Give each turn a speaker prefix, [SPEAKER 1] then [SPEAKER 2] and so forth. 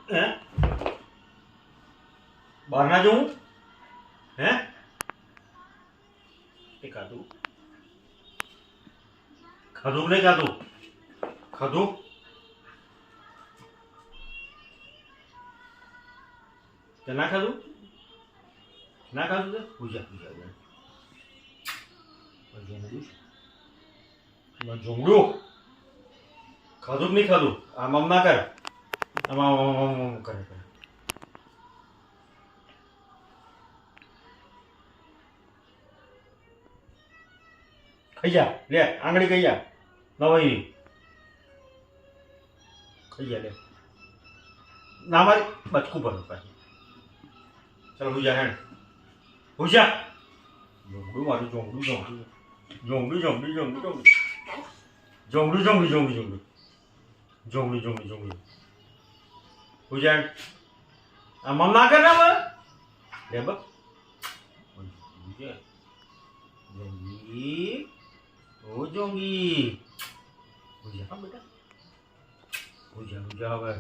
[SPEAKER 1] હે બહાર ના જવું હે તે ખાધું ખાધું કે નહીં ખાધું ખાધું તે ના ખાધું ના ખાધું તે પૂજા પૂજા જોંગડું ખાધું કે નહીં ખાધું આમ આમ ના કર આમ આમ આમ આમ કરે કરે ખાઈ જા લે આંગળી ખાઈ જા નવાઈ ખાઈ જા લે ના મારી બચકું ભરો પાછી ચાલો હુજા હેણ હુજા જોંગડું મારું જોંગડું જોંગડું જોંગડું જોંગડું જોંગડું જોંગડું જોંગડું જોંગડું જોંગડું જોંગડું જોંગડું જોંગડું જોંગડું હુજા આમ આમ ના કર ને હવે લે બસ જોંગી ઓ જોંગી હુજા હા બેટા હુજા હુજા હવે